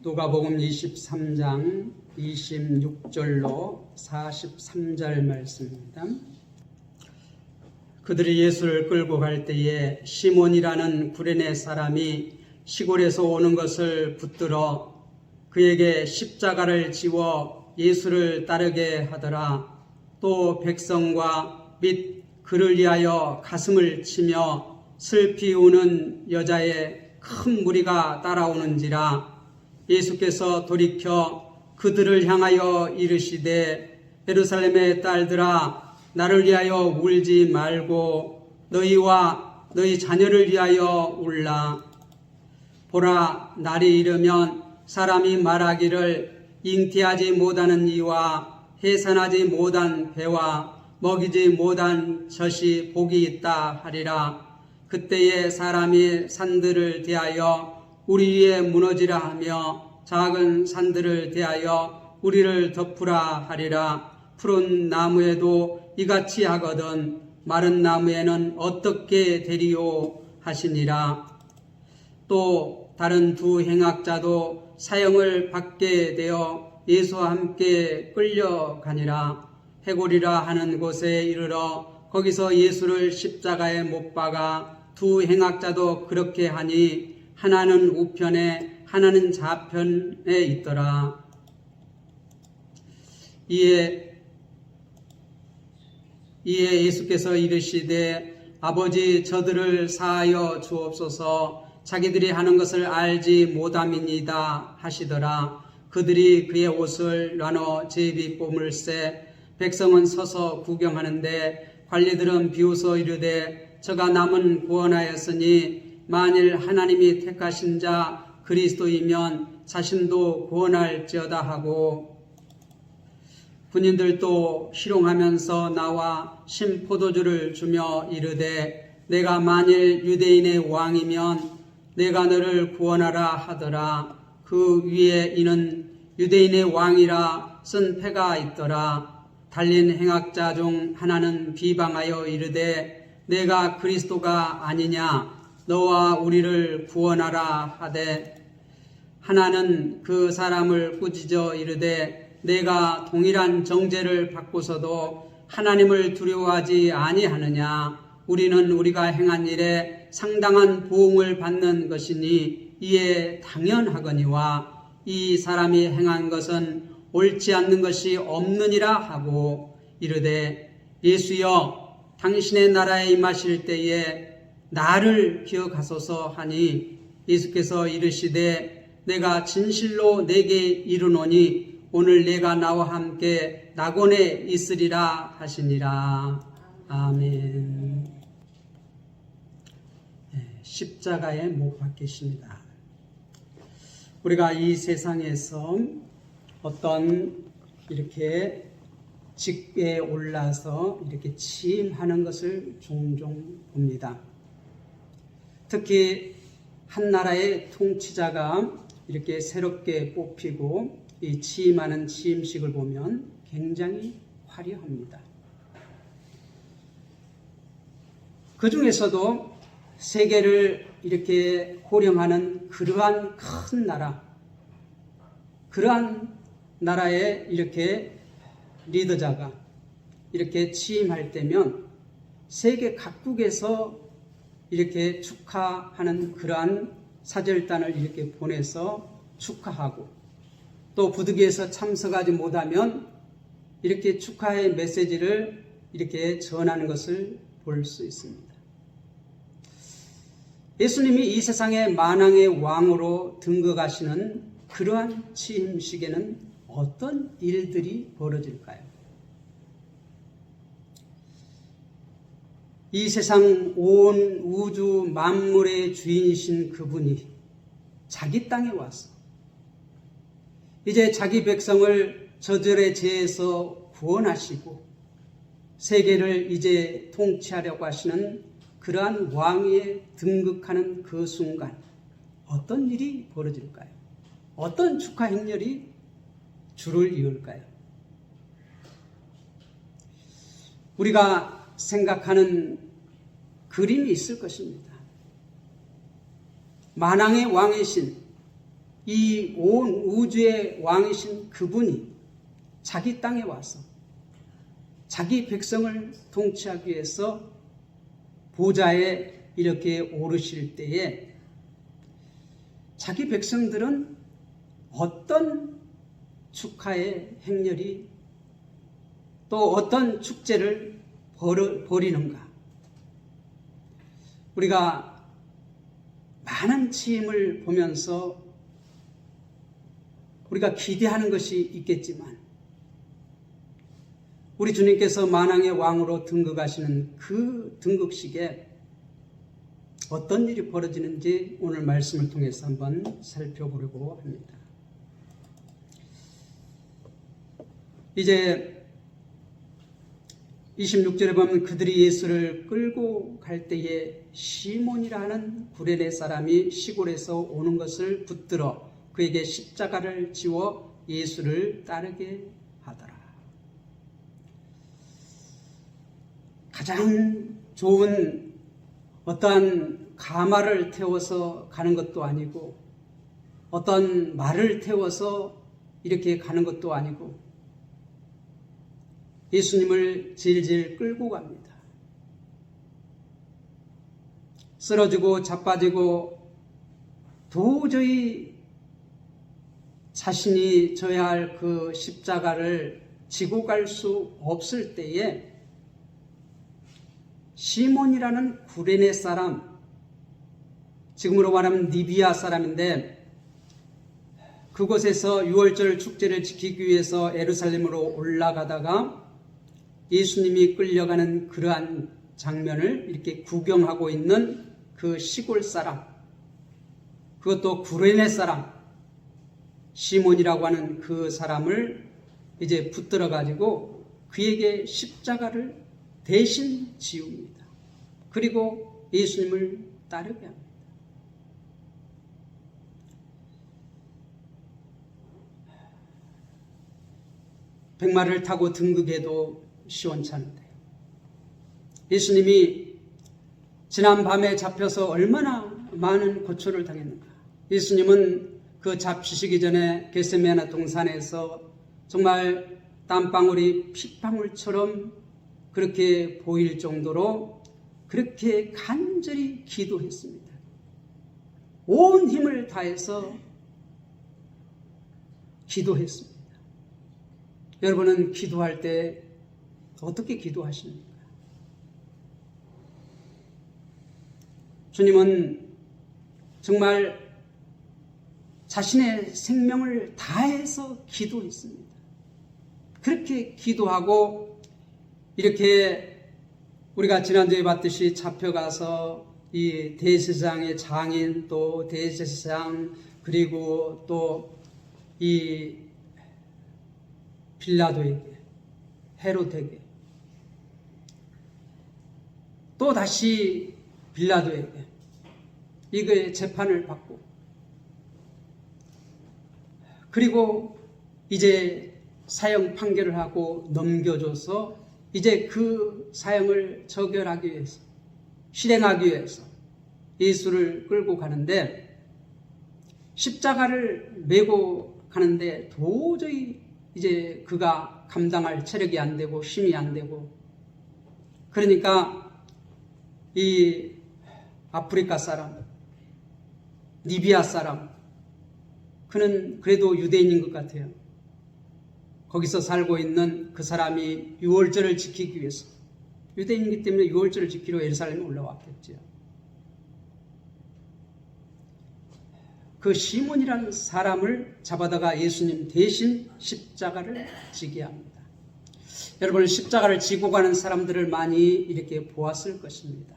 누가복음 23장 26절로 43절 말씀입니다. 그들이 예수를 끌고 갈 때에 시몬이라는 구레네 사람이 시골에서 오는 것을 붙들어 그에게 십자가를 지워 예수를 따르게 하더라. 또 백성과 및 그를 위하여 가슴을 치며 슬피 우는 여자의 큰 무리가 따라오는지라. 예수께서 돌이켜 그들을 향하여 이르시되 예루살렘의 딸들아, 나를 위하여 울지 말고 너희와 너희 자녀를 위하여 울라. 보라, 날이 이르면 사람이 말하기를 잉태하지 못하는 이와 해산하지 못한 배와 먹이지 못한 젖이 복이 있다 하리라. 그때에 사람이 산들을 대하여 우리 위에 무너지라 하며 작은 산들을 대하여 우리를 덮으라 하리라. 푸른 나무에도 이같이 하거든 마른 나무에는 어떻게 되리요 하시니라. 또 다른 두 행악자도 사형을 받게 되어 예수와 함께 끌려가니라. 해골이라 하는 곳에 이르러 거기서 예수를 십자가에 못 박아 두 행악자도 그렇게 하니 하나는 우편에 하나는 좌편에 있더라. 이에 예수께서 이르시되 아버지, 저들을 사하여 주옵소서. 자기들이 하는 것을 알지 못함이니이다 하시더라. 그들이 그의 옷을 나눠 제비 뽑을세. 백성은 서서 구경하는데 관리들은 비웃어 이르되 저가 남은 구원하였으니 만일 하나님이 택하신 자 그리스도이면 자신도 구원할지어다 하고, 군인들도 희롱하면서 나와 신포도주를 주며 이르되 내가 만일 유대인의 왕이면 내가 너를 구원하라 하더라. 그 위에 이는 유대인의 왕이라 쓴 패가 있더라. 달린 행악자 중 하나는 비방하여 이르되 내가 그리스도가 아니냐, 너와 우리를 구원하라 하되, 하나는 그 사람을 꾸짖어 이르되 내가 동일한 정죄를 받고서도 하나님을 두려워하지 아니하느냐. 우리는 우리가 행한 일에 상당한 보응을 받는 것이니 이에 당연하거니와 이 사람이 행한 것은 옳지 않는 것이 없느니라 하고 이르되 예수여, 당신의 나라에 임하실 때에 나를 기억하소서 하니 예수께서 이르시되 내가 진실로 내게 이르노니 오늘 내가 나와 함께 낙원에 있으리라 하시니라. 아멘. 십자가에 못 박히십니다. 우리가 이 세상에서 어떤 이렇게 직에 올라서 이렇게 취임하는 것을 종종 봅니다. 특히 한 나라의 통치자가 이렇게 새롭게 뽑히고 이 취임하는 취임식을 보면 굉장히 화려합니다. 그 중에서도 세계를 이렇게 호령하는 그러한 큰 나라, 그러한 나라의 이렇게 리더자가 이렇게 취임할 때면 세계 각국에서 이렇게 축하하는 그러한 사절단을 이렇게 보내서 축하하고, 또 부득이해서 참석하지 못하면 이렇게 축하의 메시지를 이렇게 전하는 것을 볼 수 있습니다. 예수님이 이 세상의 만왕의 왕으로 등극하시는 그러한 취임식에는 어떤 일들이 벌어질까요? 이 세상 온 우주 만물의 주인이신 그분이 자기 땅에 와서 이제 자기 백성을 저절의 죄에서 구원하시고 세계를 이제 통치하려고 하시는 그러한 왕위에 등극하는 그 순간 어떤 일이 벌어질까요? 어떤 축하 행렬이 줄을 이을까요? 우리가 생각하는 그림이 있을 것입니다. 만왕의 왕이신 이 온 우주의 왕이신 그분이 자기 땅에 와서 자기 백성을 통치하기 위해서 보좌에 이렇게 오르실 때에 자기 백성들은 어떤 축하의 행렬이 또 어떤 축제를 벌이는가? 우리가 많은 취임을 보면서 우리가 기대하는 것이 있겠지만 우리 주님께서 만왕의 왕으로 등극하시는 그 등극식에 어떤 일이 벌어지는지 오늘 말씀을 통해서 한번 살펴보려고 합니다. 이제 26절에 보면 그들이 예수를 끌고 갈 때에 시몬이라는 구레네 사람이 시골에서 오는 것을 붙들어 그에게 십자가를 지워 예수를 따르게 하더라. 가장 좋은 어떠한 가마를 태워서 가는 것도 아니고 어떤 말을 태워서 이렇게 가는 것도 아니고 예수님을 질질 끌고 갑니다. 쓰러지고 자빠지고 도저히 자신이 져야 할 그 십자가를 지고 갈 수 없을 때에 시몬이라는 구레네 사람, 지금으로 말하면 리비아 사람인데 그곳에서 유월절 축제를 지키기 위해서 예루살렘으로 올라가다가 예수님이 끌려가는 그러한 장면을 이렇게 구경하고 있는 그 시골 사람, 그것도 구레네 사람, 시몬이라고 하는 그 사람을 이제 붙들어 가지고 그에게 십자가를 대신 지웁니다. 그리고 예수님을 따르게 합니다. 백마를 타고 등극해도 시원찮은데요. 예수님이 지난 밤에 잡혀서 얼마나 많은 고초를 당했는가. 예수님은 그 잡히시기 전에 겟세마네 동산에서 정말 땀방울이 핏방울처럼 그렇게 보일 정도로 그렇게 간절히 기도했습니다. 온 힘을 다해서 기도했습니다. 여러분은 기도할 때 어떻게 기도하십니까? 주님은 정말 자신의 생명을 다해서 기도했습니다. 그렇게 기도하고 이렇게 우리가 지난주에 봤듯이 잡혀가서 이 대제사장의 장인 또 대제사장 그리고 또 이 빌라도에게 헤롯에게 또 다시 빌라도에게 이거의 재판을 받고 그리고 이제 사형 판결을 하고 넘겨줘서 이제 그 사형을 처결하기 위해서 실행하기 위해서 예수를 끌고 가는데 십자가를 메고 가는데 도저히 이제 그가 감당할 체력이 안 되고 힘이 안 되고 그러니까 이 아프리카 사람 리비아 사람 그는 그래도 유대인인 것 같아요. 거기서 살고 있는 그 사람이 유월절을 지키기 위해서 유대인이기 때문에 유월절을 지키러 예루살렘에 올라왔겠죠. 그 시몬이라는 사람을 잡아다가 예수님 대신 십자가를 지게 합니다. 여러분 십자가를 지고 가는 사람들을 많이 이렇게 보았을 것입니다.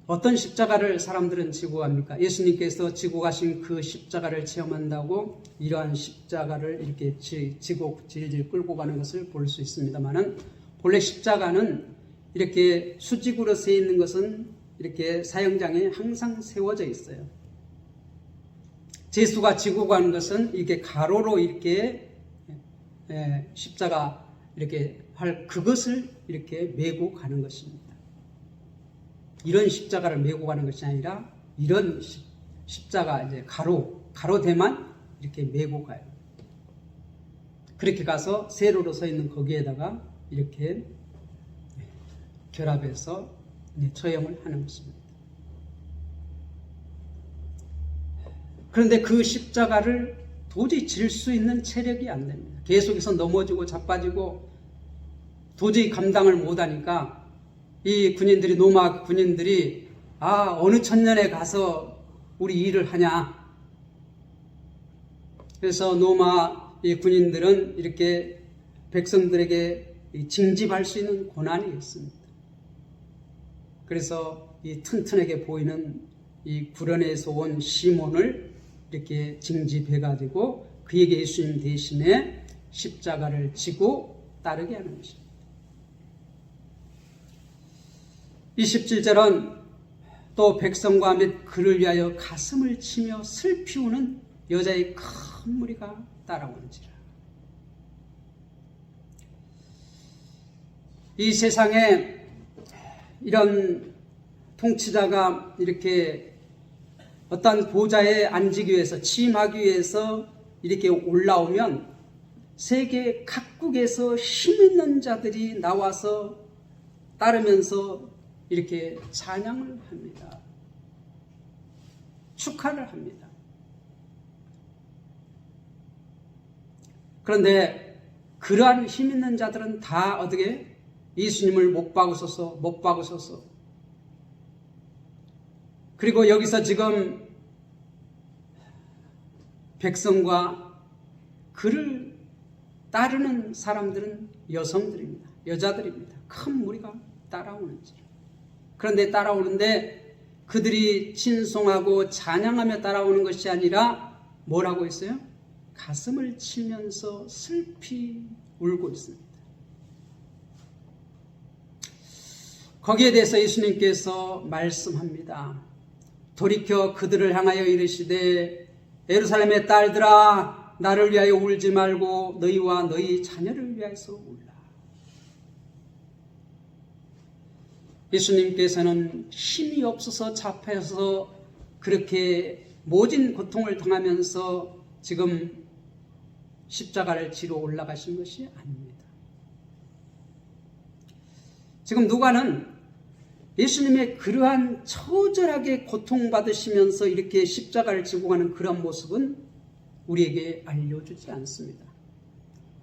어떤 십자가를 사람들은 지고 갑니까? 예수님께서 지고 가신 그 십자가를 체험한다고 이러한 십자가를 이렇게 지고 질질 끌고 가는 것을 볼 수 있습니다만은 본래 십자가는 이렇게 수직으로 세 있는 것은 이렇게 사형장에 항상 세워져 있어요. 제수가 지고 가는 것은 이렇게 가로로 이렇게 십자가 이렇게 할 그것을 이렇게 메고 가는 것입니다. 이런 십자가를 메고 가는 것이 아니라 이런 십자가 이제 가로대만 이렇게 메고 가요. 그렇게 가서 세로로 서 있는 거기에다가 이렇게 결합해서 처형을 하는 것입니다. 그런데 그 십자가를 도저히 질 수 있는 체력이 안 됩니다. 계속해서 넘어지고 자빠지고 도저히 감당을 못하니까 이 군인들이, 로마 군인들이 어느 천년에 가서 우리 일을 하냐. 그래서 로마 이 군인들은 이렇게 백성들에게 징집할 수 있는 권한이 있습니다. 그래서 이 튼튼하게 보이는 이 구레네에서 온 시몬을 이렇게 징집해가지고 그에게 예수님 대신에 십자가를 지고 따르게 하는 것입니다. 27절은 또 백성과 및 그를 위하여 가슴을 치며 슬피 우는 여자의 큰 무리가 따라오는지라. 이 세상에 이런 통치자가 이렇게 어떤 보좌에 앉기 위해서, 취임하기 위해서 이렇게 올라오면 세계 각국에서 힘 있는 자들이 나와서 따르면서 이렇게 찬양을 합니다. 축하를 합니다. 그런데 그러한 힘 있는 자들은 다 어떻게 예수님을 못 박으셔서 그리고 여기서 지금 백성과 그를 따르는 사람들은 여성들입니다. 여자들입니다. 큰 무리가 따라오는지. 그런데 따라오는데 그들이 찬송하고 찬양하며 따라오는 것이 아니라 뭐라고 했어요? 가슴을 치면서 슬피 울고 있습니다. 거기에 대해서 예수님께서 말씀합니다. 돌이켜 그들을 향하여 이르시되 예루살렘의 딸들아 나를 위하여 울지 말고 너희와 너희 자녀를 위하여서 울라. 예수님께서는 힘이 없어서 잡혀서 그렇게 모진 고통을 당하면서 지금 십자가를 지러 올라가신 것이 아닙니다. 지금 누가는 예수님의 그러한 처절하게 고통받으시면서 이렇게 십자가를 지고 가는 그런 모습은 우리에게 알려주지 않습니다.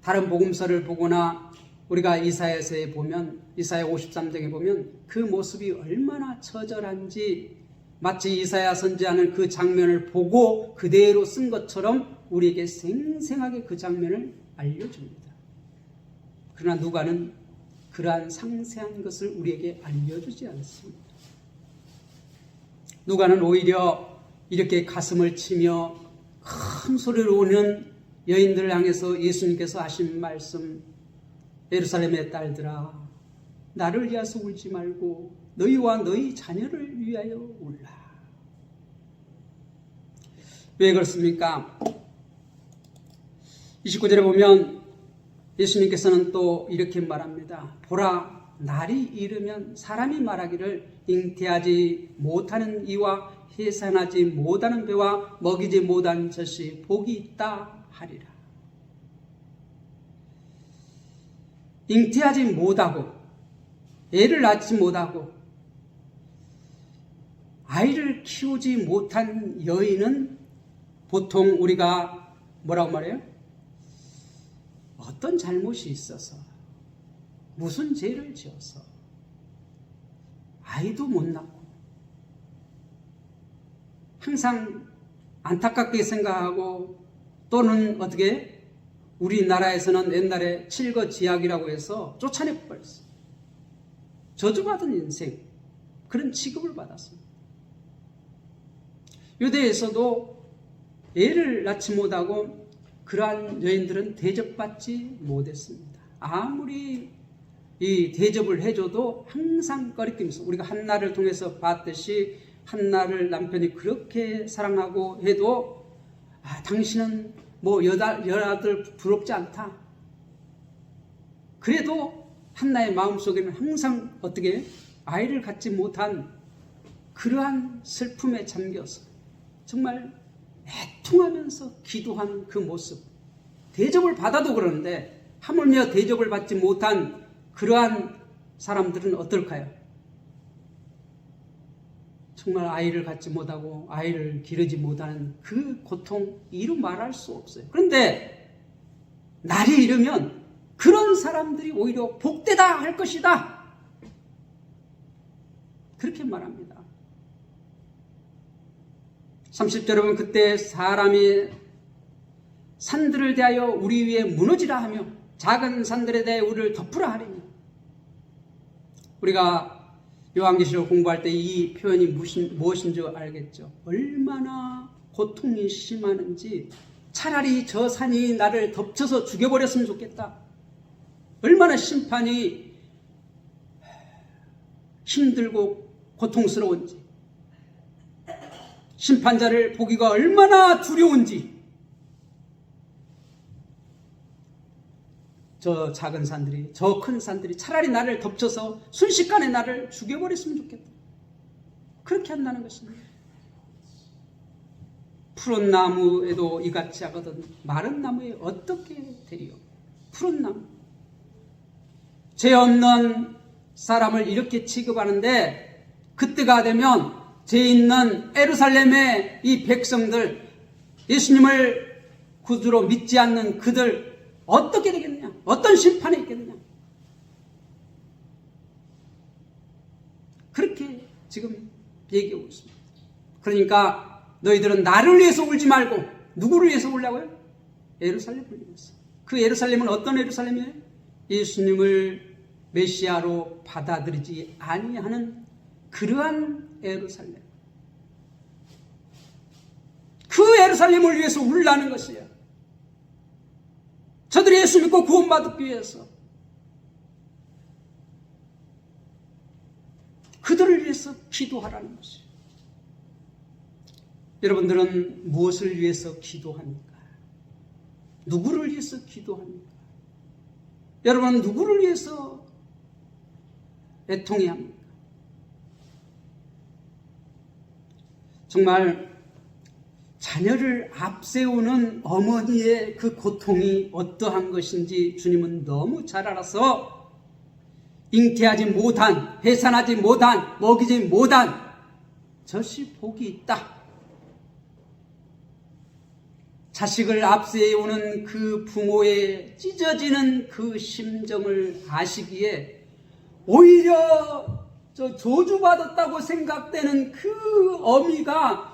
다른 복음서를 보거나 우리가 이사야서에 보면, 이사야 53장에 보면 그 모습이 얼마나 처절한지 마치 이사야 선지자는 그 장면을 보고 그대로 쓴 것처럼 우리에게 생생하게 그 장면을 알려줍니다. 그러나 누가는 그러한 상세한 것을 우리에게 알려주지 않습니다. 누가는 오히려 이렇게 가슴을 치며 큰 소리로 우는 여인들을 향해서 예수님께서 하신 말씀, 예루살렘의 딸들아 나를 위해서 울지 말고 너희와 너희 자녀를 위하여 울라. 왜 그렇습니까? 29절에 보면 예수님께서는 또 이렇게 말합니다. 보라, 날이 이르면 사람이 말하기를 잉태하지 못하는 이와 해산하지 못하는 배와 먹이지 못한 젖이 복이 있다 하리라. 잉태하지 못하고 애를 낳지 못하고 아이를 키우지 못한 여인은 보통 우리가 뭐라고 말해요? 어떤 잘못이 있어서 무슨 죄를 지어서 아이도 못 낳고 항상 안타깝게 생각하고 또는 어떻게 우리나라에서는 옛날에 칠거지약이라고 해서 쫓아내버렸어요. 저주받은 인생 그런 취급을 받았습니다. 유대에서도 애를 낳지 못하고 그러한 여인들은 대접받지 못했습니다. 아무리 이 대접을 해줘도 항상 꺼리낌이 우리가 한나를 통해서 봤듯이 한나를 남편이 그렇게 사랑하고 해도 당신은 뭐 여자들 부럽지 않다. 그래도 한나의 마음속에는 항상 어떻게 아이를 갖지 못한 그러한 슬픔에 잠겨서 정말 애통하면서 기도하는 그 모습, 대접을 받아도 그러는데 하물며 대접을 받지 못한 그러한 사람들은 어떨까요? 정말 아이를 갖지 못하고 아이를 기르지 못하는 그 고통, 이루 말할 수 없어요. 그런데 날이 이르면 그런 사람들이 오히려 복되다 할 것이다, 그렇게 말합니다. 30절 여러분, 그때 사람이 산들을 대하여 우리 위에 무너지라 하며 작은 산들에 대해 우리를 덮으라 하리니, 우리가 요한계시록 공부할 때 이 표현이 무엇인 줄 알겠죠? 얼마나 고통이 심하는지, 차라리 저 산이 나를 덮쳐서 죽여버렸으면 좋겠다, 얼마나 심판이 힘들고 고통스러운지, 심판자를 보기가 얼마나 두려운지, 저 작은 산들이, 저 큰 산들이 차라리 나를 덮쳐서 순식간에 나를 죽여버렸으면 좋겠다, 그렇게 한다는 것입니다. 푸른 나무에도 이같이 하거든 마른 나무에 어떻게 되리요? 푸른 나무, 죄 없는 사람을 이렇게 취급하는데, 그때가 되면 죄 있는 예루살렘의 이 백성들, 예수님을 구주로 믿지 않는 그들 어떻게 되겠느냐? 어떤 심판이 있겠느냐? 그렇게 지금 얘기하고 있습니다. 그러니까 너희들은 나를 위해서 울지 말고 누구를 위해서 울라고요? 예루살렘을 위해서. 그 예루살렘은 어떤 예루살렘이에요? 예수님을 메시아로 받아들이지 아니하는 그러한 예루살렘. 그 예루살렘을 위해서 울라는 것이에요. 저들이 예수 믿고 구원받기 위해서, 그들을 위해서 기도하라는 것이에요. 여러분들은 무엇을 위해서 기도합니까? 누구를 위해서 기도합니까? 여러분은 누구를 위해서 애통해야 합니까? 정말 자녀를 앞세우는 어머니의 그 고통이 어떠한 것인지 주님은 너무 잘 알아서 잉태하지 못한, 해산하지 못한, 먹이지 못한 젖이 복이 있다, 자식을 앞세우는 그 부모의 찢어지는 그 심정을 아시기에 오히려 저주받았다고 생각되는 그 어미가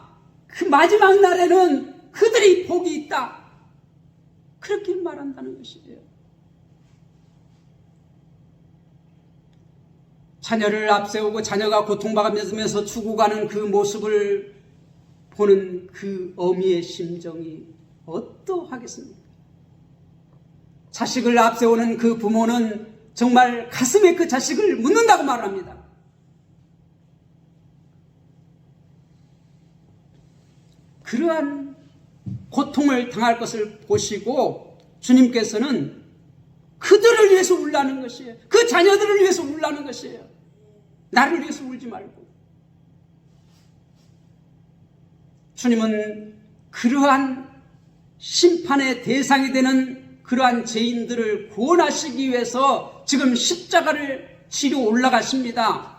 그 마지막 날에는 그들이 복이 있다, 그렇게 말한다는 것이에요. 자녀를 앞세우고 자녀가 고통받으면서 죽어가는 그 모습을 보는 그 어미의 심정이 어떠하겠습니까? 자식을 앞세우는 그 부모는 정말 가슴에 그 자식을 묻는다고 말합니다. 그러한 고통을 당할 것을 보시고 주님께서는 그들을 위해서 울라는 것이에요. 그 자녀들을 위해서 울라는 것이에요. 나를 위해서 울지 말고. 주님은 그러한 심판의 대상이 되는 그러한 죄인들을 구원하시기 위해서 지금 십자가를 지러 올라가십니다.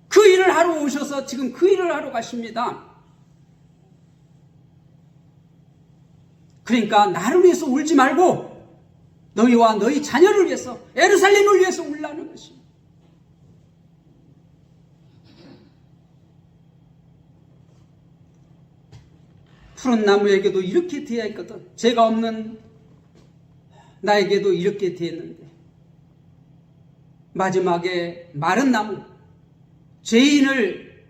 그 일을 하러 오셔서 지금 그 일을 하러 가십니다. 그러니까 나를 위해서 울지 말고 너희와 너희 자녀를 위해서, 예루살렘을 위해서 울라는 것입니다. 푸른 나무에게도 이렇게 되어 있거든. 죄가 없는 나에게도 이렇게 되었는데 마지막에 마른 나무, 죄인을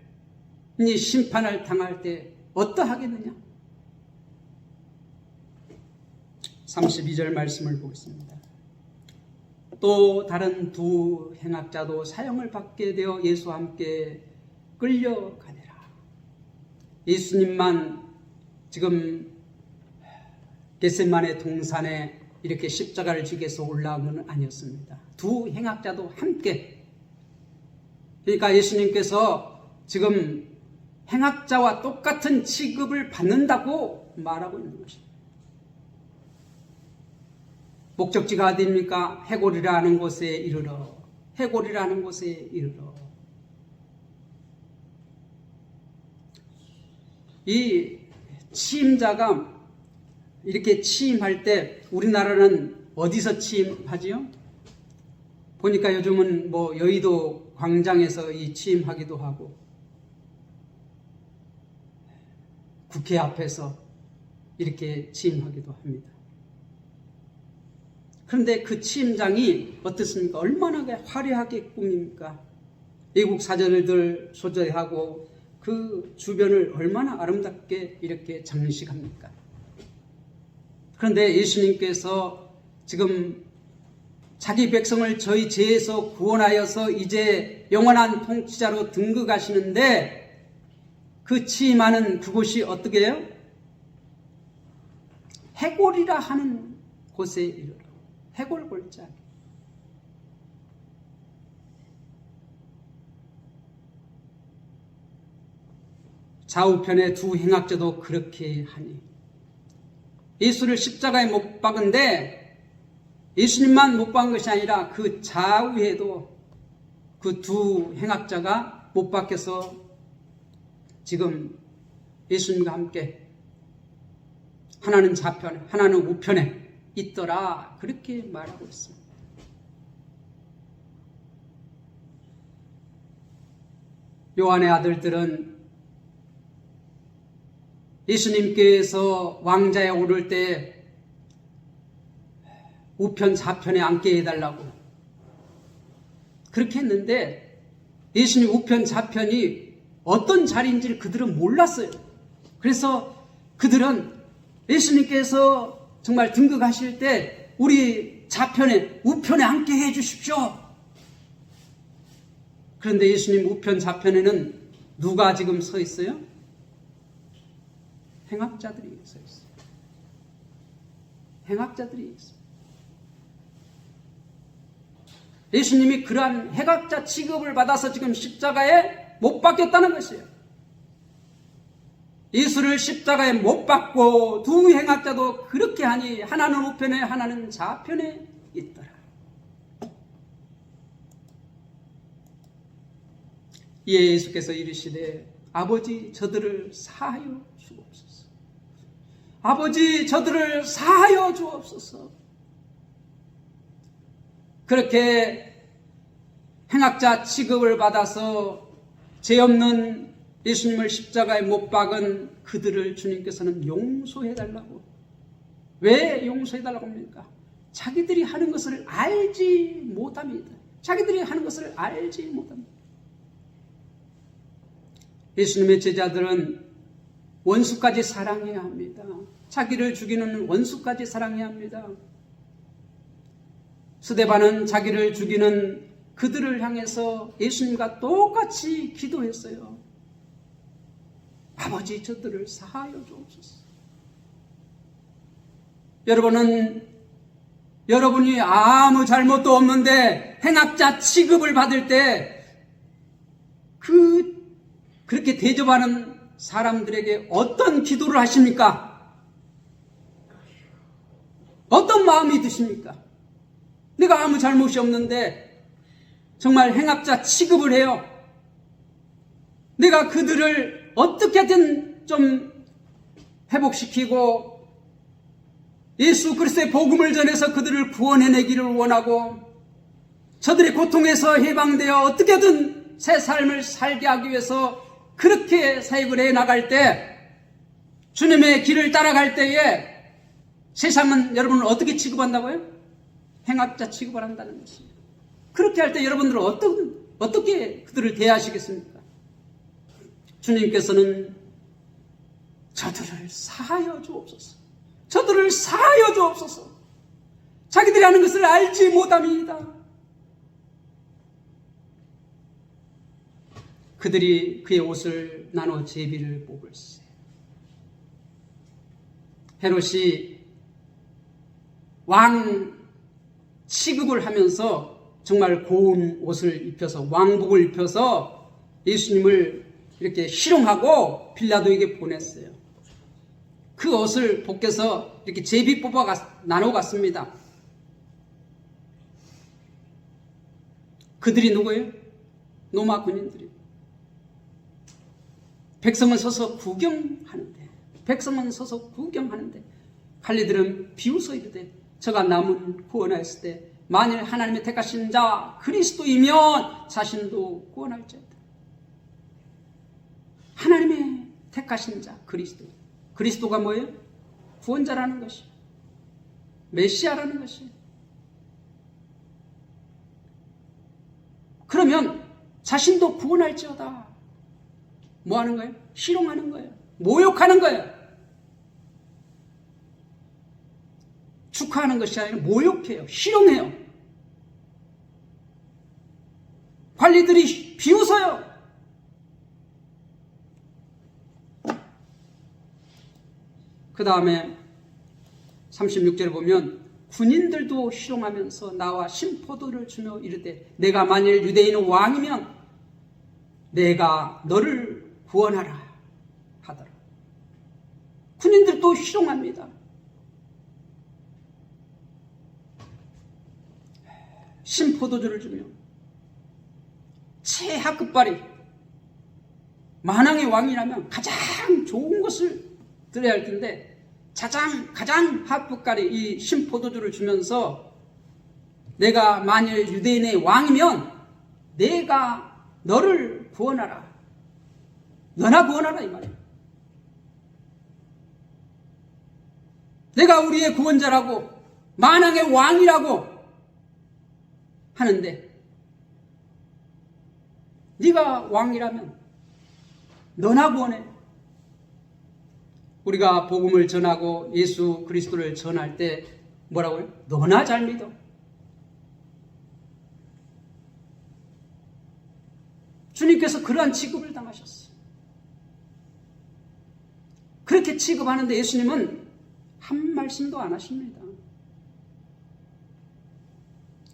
심판을 당할 때 어떠하겠느냐? 32절 말씀을 보겠습니다. 또 다른 두 행악자도 사형을 받게 되어 예수와 함께 끌려가니라. 예수님만 지금 겟세마네 동산에 이렇게 십자가를 지기 위해서 올라온 건 아니었습니다. 두 행악자도 함께. 그러니까 예수님께서 지금 행악자와 똑같은 취급을 받는다고 말하고 있는 것입니다. 목적지가 어디입니까? 해골이라는 곳에 이르러. 해골이라는 곳에 이르러. 이 취임자가 이렇게 취임할 때 우리나라는 어디서 취임하지요? 보니까 요즘은 뭐 여의도 광장에서 이 취임하기도 하고 국회 앞에서 이렇게 취임하기도 합니다. 그런데 그 취임장이 어떻습니까? 얼마나 화려하게 꾸밉니까? 외국 사전을 소재하고 그 주변을 얼마나 아름답게 이렇게 장식합니까? 그런데 예수님께서 지금 자기 백성을 저희 죄에서 구원하여서 이제 영원한 통치자로 등극하시는데 그 취임하는 그곳이 어떻게 해요? 해골이라 하는 곳에 이르러. 해골 골짜기. 좌우편의 두 행악자도 그렇게 하니 예수를 십자가에 못 박은데 예수님만 못 박은 것이 아니라 그 좌우에도 그 두 행악자가 못 박혀서 지금 예수님과 함께 하나는 좌편에 하나는 우편에 있더라 그렇게 말하고 있습니다. 요한의 아들들은 예수님께서 왕자에 오를 때 우편 좌편에 앉게 해달라고 그렇게 했는데 예수님 우편 좌편이 어떤 자리인지를 그들은 몰랐어요. 그래서 그들은 예수님께서 정말 등극하실 때 우리 좌편에 우편에 앉게 해 주십시오. 그런데 예수님 우편 좌편에는 누가 지금 서 있어요? 행악자들이 서 있어요. 행악자들이 있어요. 예수님이 그러한 행악자 취급을 받아서 지금 십자가에 못 박혔다는 것이에요. 예수를 십자가에 못 박고 두 행악자도 그렇게 하니 하나는 우편에 하나는 좌편에 있더라. 이에 예수께서 이르시되 아버지 저들을 사하여 주옵소서. 아버지 저들을 사하여 주옵소서. 그렇게 행악자 취급을 받아서 죄 없는 예수님을 십자가에 못 박은 그들을 주님께서는 용서해달라고. 왜 용서해달라고 합니까? 자기들이 하는 것을 알지 못합니다. 자기들이 하는 것을 알지 못합니다. 예수님의 제자들은 원수까지 사랑해야 합니다. 자기를 죽이는 원수까지 사랑해야 합니다. 스데반은 자기를 죽이는 그들을 향해서 예수님과 똑같이 기도했어요. 아버지 저들을 사하여 주옵소서. 여러분이 아무 잘못도 없는데 행악자 취급을 받을 때 그렇게 대접하는 사람들에게 어떤 기도를 하십니까? 어떤 마음이 드십니까? 내가 아무 잘못이 없는데 정말 행악자 취급을 해요. 내가 그들을 어떻게든 좀 회복시키고 예수 그리스도의 복음을 전해서 그들을 구원해내기를 원하고 저들의 고통에서 해방되어 어떻게든 새 삶을 살게 하기 위해서 그렇게 사역을 해나갈 때 주님의 길을 따라갈 때에 세상은 여러분을 어떻게 취급한다고요? 행악자 취급을 한다는 것입니다. 그렇게 할 때 여러분들은 어떻게 그들을 대하시겠습니까? 주님께서는 저들을 사하여 주옵소서. 저들을 사하여 주옵소서. 자기들이 하는 것을 알지 못합니다. 그들이 그의 옷을 나눠 제비를 뽑을세. 헤롯이 왕 취급을 하면서 정말 고운 옷을 입혀서 왕복을 입혀서 예수님을 이렇게 실용하고 빌라도에게 보냈어요. 그 옷을 벗겨서 이렇게 제비 뽑아 나눠 갔습니다. 그들이 누구예요? 로마 군인들이. 백성은 서서 구경하는데, 관리들은 비웃어 이르되 저가 남은 구원하였을 때 만일 하나님의 택하신 자 그리스도이면 자신도 구원할지어다. 하나님의 택하신 자 그리스도가 뭐예요? 구원자라는 것이, 메시아라는 것이. 그러면 자신도 구원할지어다. 뭐 하는 거예요? 희롱하는 거예요. 모욕하는 거예요. 축하하는 것이 아니라 모욕해요. 희롱해요. 관리들이 비웃어요. 그 다음에 36절에 보면 군인들도 희롱하면서 나와 신포도를 주며 이르되 내가 만일 유대인의 왕이면 내가 너를 구원하라 하더라. 군인들도 희롱합니다. 신포도주를 주며 최하 끝발이, 만왕의 왕이라면 가장 좋은 것을 드려야 할 텐데 가장 하끝발이 이 신포도주를 주면서 내가 만일 유대인의 왕이면 내가 너를 구원하라. 너나 구원하라 이 말이에요. 내가 우리의 구원자라고 만왕의 왕이라고 하는데 네가 왕이라면 너나 구원해. 우리가 복음을 전하고 예수 그리스도를 전할 때 뭐라고요? 너나 잘 믿어. 주님께서 그러한 취급을 당하셨어요. 그렇게 취급하는데 예수님은 한 말씀도 안 하십니다.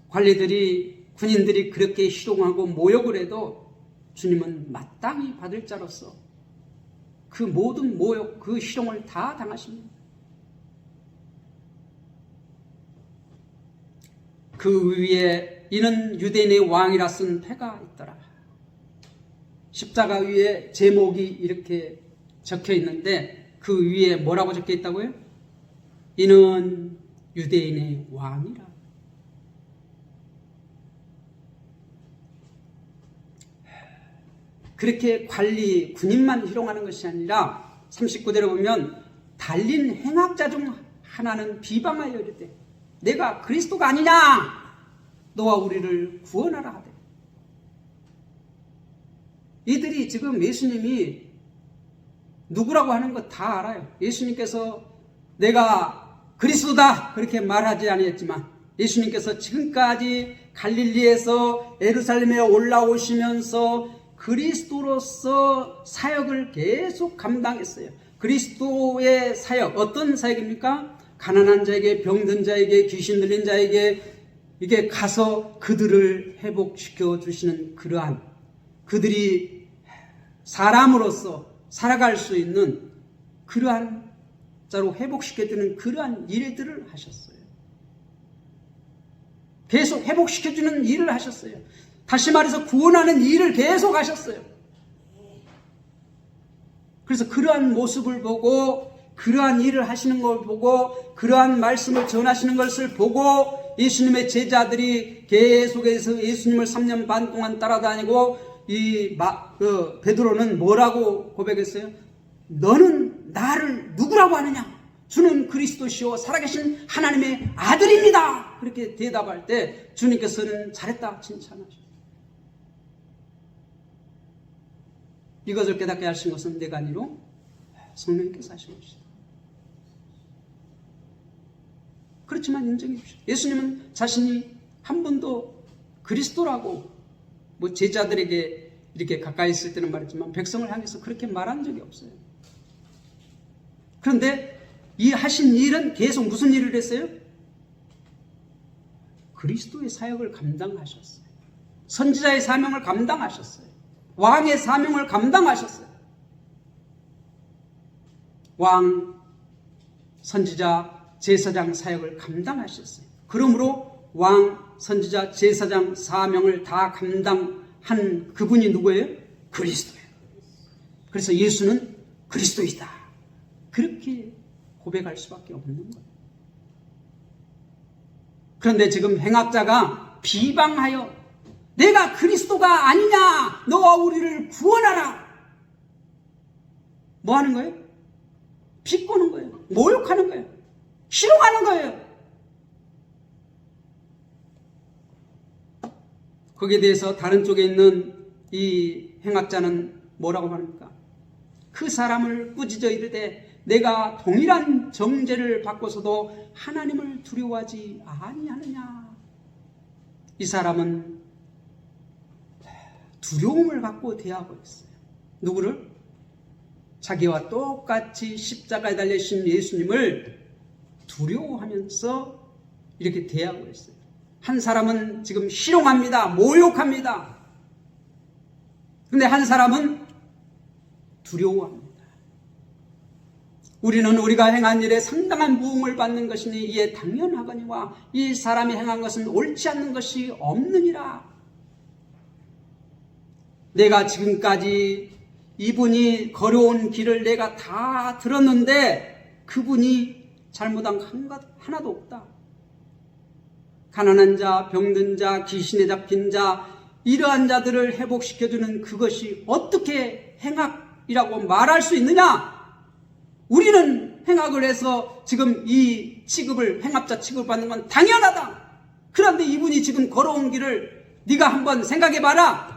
관리들이, 군인들이 그렇게 희롱하고 모욕을 해도 주님은 마땅히 받을 자로서 그 모든 모욕, 그 희롱을 다 당하십니다. 그 위에 이는 유대인의 왕이라 쓴 패가 있더라. 십자가 위에 제목이 이렇게 적혀 있는데 그 위에 뭐라고 적혀 있다고요? 이는 유대인의 왕이라. 그렇게 관리, 군인만 희롱하는 것이 아니라 39절에 보면 달린 행악자 중 하나는 비방하여 이르되 내가 그리스도가 아니냐? 너와 우리를 구원하라 하되. 이들이 지금 예수님이 누구라고 하는 거 다 알아요. 예수님께서 내가 그리스도다 그렇게 말하지 아니했지만 예수님께서 지금까지 갈릴리에서 예루살렘에 올라오시면서 그리스도로서 사역을 계속 감당했어요. 그리스도의 사역, 어떤 사역입니까? 가난한 자에게, 병든 자에게, 귀신 들린 자에게 이게 가서 그들을 회복시켜 주시는 그러한, 그들이 사람으로서 살아갈 수 있는 그러한 자로 회복시켜주는 그러한 일들을 하셨어요. 계속 회복시켜주는 일을 하셨어요. 다시 말해서 구원하는 일을 계속 하셨어요. 그래서 그러한 모습을 보고, 그러한 일을 하시는 걸 보고, 그러한 말씀을 전하시는 것을 보고 예수님의 제자들이 계속해서 예수님을 3년 반 동안 따라다니고 베드로는 뭐라고 고백했어요? 너는 나를 누구라고 하느냐? 주는 그리스도시요 살아계신 하나님의 아들입니다. 그렇게 대답할 때 주님께서는 잘했다 칭찬하셨어요. 이것을 깨닫게 하신 것은 내가 아니로 성령께서 하신 것이다. 그렇지만 인정해 주십시오. 예수님은 자신이 한 번도 그리스도라고 제자들에게 이렇게 가까이 있을 때는 말했지만 백성을 향해서 그렇게 말한 적이 없어요. 그런데 이 하신 일은 계속 무슨 일을 했어요? 그리스도의 사역을 감당하셨어요. 선지자의 사명을 감당하셨어요. 왕의 사명을 감당하셨어요. 왕, 선지자, 제사장 사역을 감당하셨어요. 그러므로 왕, 선지자, 제사장 사명을 다 감당한 그분이 누구예요? 그리스도예요. 그래서 예수는 그리스도이다. 그렇게 고백할 수밖에 없는 거예요. 그런데 지금 행악자가 비방하여 내가 그리스도가 아니냐, 너와 우리를 구원하라. 뭐 하는 거예요? 비꼬는 거예요. 모욕하는 거예요. 희롱하는 거예요. 거기에 대해서 다른 쪽에 있는 이 행악자는 뭐라고 말합니까? 그 사람을 꾸짖어 이르되 내가 동일한 정죄를 받고서도 하나님을 두려워하지 아니하느냐. 이 사람은 두려움을 갖고 대하고 있어요. 누구를? 자기와 똑같이 십자가에 달리신 예수님을 두려워하면서 이렇게 대하고 있어요. 한 사람은 지금 희롱합니다. 모욕합니다. 그런데 한 사람은 두려워합니다. 우리는 우리가 행한 일에 상당한 부응을 받는 것이니 이에 당연하거니와 이 사람이 행한 것은 옳지 않는 것이 없느니라. 내가 지금까지 이분이 걸어온 길을 내가 다 들었는데 그분이 잘못한 것 하나도 없다. 가난한 자, 병든 자, 귀신에 잡힌 자, 이러한 자들을 회복시켜주는 그것이 어떻게 행악이라고 말할 수 있느냐? 우리는 행악을 해서 지금 이 취급을, 행악자 취급을 받는 건 당연하다. 그런데 이분이 지금 걸어온 길을 네가 한번 생각해봐라.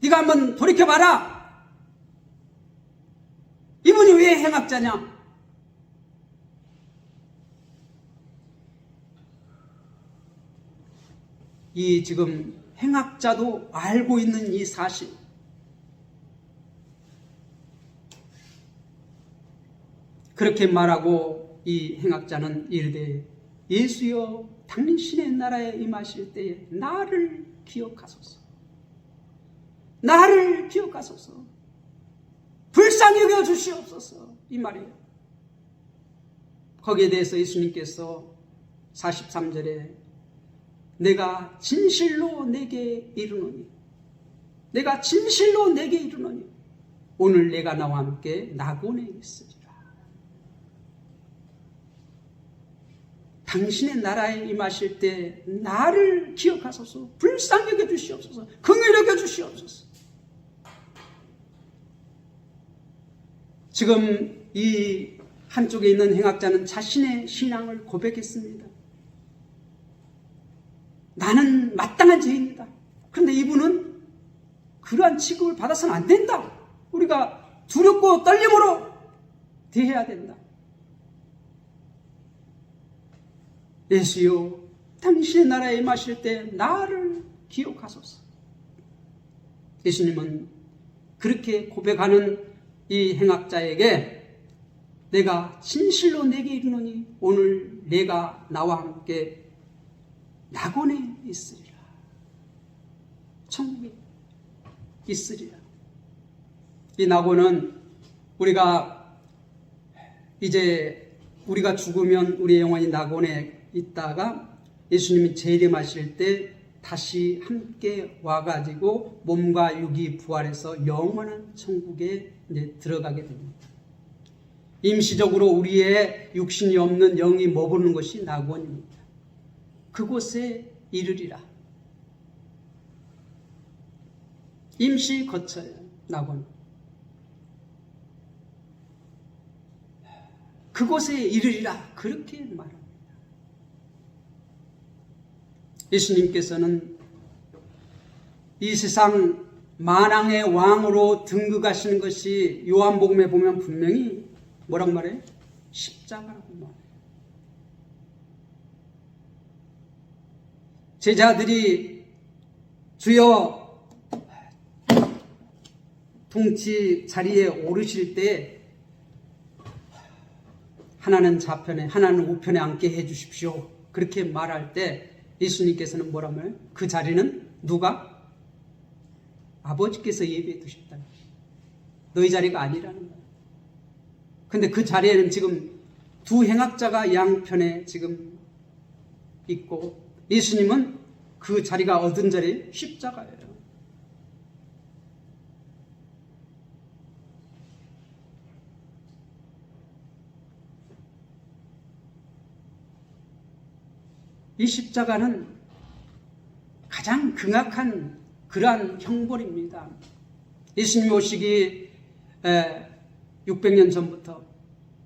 네가 한번 돌이켜봐라. 이분이 왜 행악자냐? 이 지금 행악자도 알고 있는 이 사실, 그렇게 말하고 이 행악자는 이르되 예수여 당신의 나라에 임하실 때에 나를 기억하소서. 나를 기억하소서. 불쌍히 여겨 주시옵소서. 이 말이에요. 거기에 대해서 예수님께서 43절에 내가 진실로 내게 이르노니, 내가 진실로 내게 이르노니 오늘 내가 나와 함께 낙원에 있으리라. 당신의 나라에 임하실 때 나를 기억하소서. 불쌍히 여겨 주시옵소서. 긍휼히 여겨 주시옵소서. 지금 이 한쪽에 있는 행악자는 자신의 신앙을 고백했습니다. 나는 마땅한 죄인이다. 그런데 이분은 그러한 취급을 받아서는 안 된다. 우리가 두렵고 떨림으로 대해야 된다. 예수여 당신의 나라에 임하실 때 나를 기억하소서. 예수님은 그렇게 고백하는 이 행악자에게 내가 진실로 내게 이르노니 오늘 내가 나와 함께 낙원에 있으리라. 천국에 있으리라. 이 낙원은 우리가 이제 우리가 죽으면 우리의 영혼이 낙원에 있다가 예수님이 재림하실 때 다시 함께 와가지고 몸과 육이 부활해서 영원한 천국에 이제 들어가게 됩니다. 임시적으로 우리의 육신이 없는 영이 머무르는 것이 낙원입니다. 그곳에 이르리라. 임시 거처예요, 낙원. 그곳에 이르리라. 그렇게 말합니다. 예수님께서는 이 세상 만왕의 왕으로 등극하시는 것이 요한복음에 보면 분명히 뭐라고 말해요? 십자가라고 말해요. 제자들이 주여 통치 자리에 오르실 때 하나는 좌편에 하나는 우편에 앉게 해주십시오. 그렇게 말할 때 예수님께서는 뭐라고 해요? 그 자리는 누가? 아버지께서 예비해 두셨다. 너희 자리가 아니라는 거야. 근데 그 자리에는 지금 두 행악자가 양편에 지금 있고 예수님은 그 자리가 얻은 자리 십자가예요. 이 십자가는 가장 극악한 그러한 형벌입니다. 예수님 오시기 600년 전부터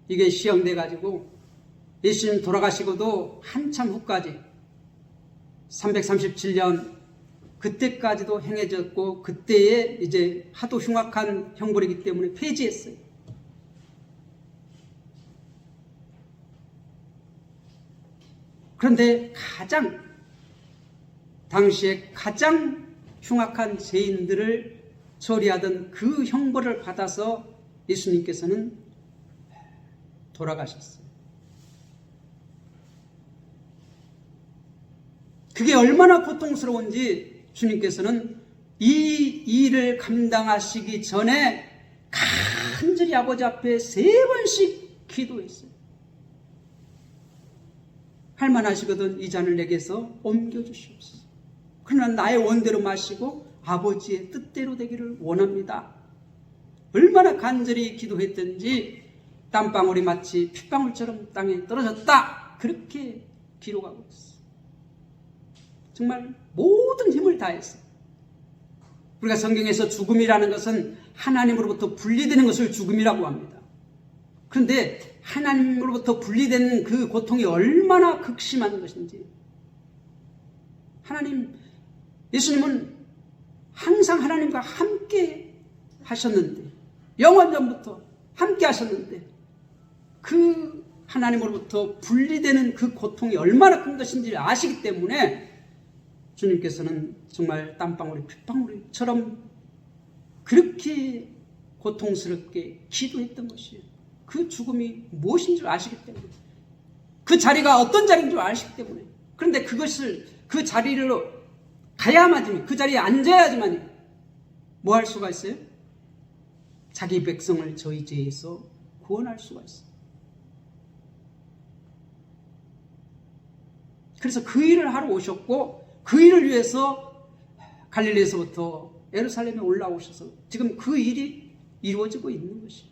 이게 시행돼 가지고 예수님 돌아가시고도 한참 후까지 337년 그때까지도 행해졌고 그때에 이제 하도 흉악한 형벌이기 때문에 폐지했어요. 그런데 당시에 가장 흉악한 죄인들을 처리하던 그 형벌을 받아서 예수님께서는 돌아가셨어요. 그게 얼마나 고통스러운지 주님께서는 이 일을 감당하시기 전에 간절히 아버지 앞에 3번씩 기도했어요. 할만하시거든 이 잔을 내게서 옮겨주시옵소서. 그러나 나의 원대로 마시고 아버지의 뜻대로 되기를 원합니다. 얼마나 간절히 기도했든지 땀방울이 마치 핏방울처럼 땅에 떨어졌다. 그렇게 기록하고 있어요. 정말 모든 힘을 다했어요. 우리가 성경에서 죽음이라는 것은 하나님으로부터 분리되는 것을 죽음이라고 합니다. 그런데 하나님으로부터 분리된 그 고통이 얼마나 극심한 것인지 예수님은 항상 하나님과 함께 하셨는데 영원전부터 함께 하셨는데 그 하나님으로부터 분리되는 그 고통이 얼마나 큰 것인지 아시기 때문에 주님께서는 정말 땀방울이 핏방울처럼 그렇게 고통스럽게 기도했던 것이에요. 그 죽음이 무엇인 줄 아시기 때문에 그 자리가 어떤 자리인 줄 아시기 때문에 그런데 그 자리로 가야만 그 자리에 앉아야지만 뭐 할 수가 있어요? 자기 백성을 저희 죄에서 구원할 수가 있어요. 그래서 그 일을 하러 오셨고 그 일을 위해서 갈릴리에서부터 예루살렘에 올라오셔서 지금 그 일이 이루어지고 있는 것이에요.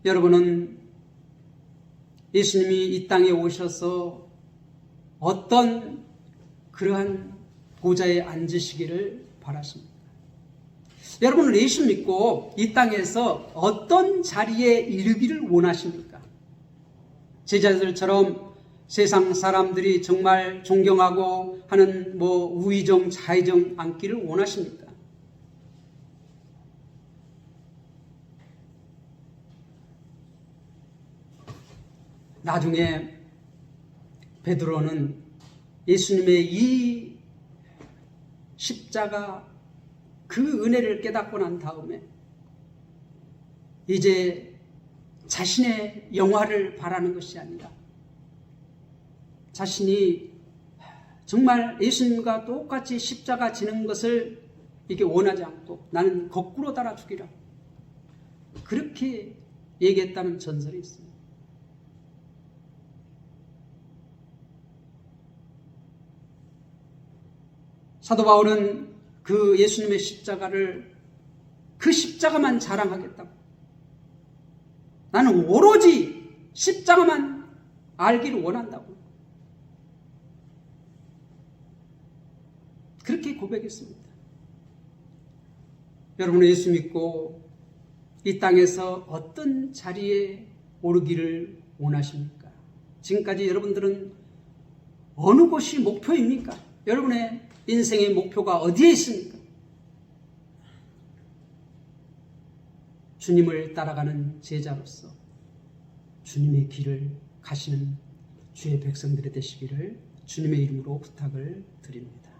여러분은 예수님이 이 땅에 오셔서 어떤 그러한 보좌에 앉으시기를 바라십니다. 여러분은 예수 믿고 이 땅에서 어떤 자리에 이르기를 원하십니까? 제자들처럼 세상 사람들이 정말 존경하고 하는 우의정, 좌의정 앉기를 원하십니까? 나중에 베드로는 예수님의 이 십자가 그 은혜를 깨닫고 난 다음에 이제 자신의 영화를 바라는 것이 아니라 자신이 정말 예수님과 똑같이 십자가 지는 것을 이게 원하지 않고 나는 거꾸로 달아 죽이라 그렇게 얘기했다는 전설이 있습니다. 사도 바울은 그 예수님의 십자가를 그 십자가만 자랑하겠다고 나는 오로지 십자가만 알기를 원한다고 그렇게 고백했습니다. 여러분은 예수 믿고 이 땅에서 어떤 자리에 오르기를 원하십니까? 지금까지 여러분들은 어느 곳이 목표입니까? 여러분의 인생의 목표가 어디에 있습니까? 주님을 따라가는 제자로서 주님의 길을 가시는 주의 백성들이 되시기를 주님의 이름으로 부탁을 드립니다.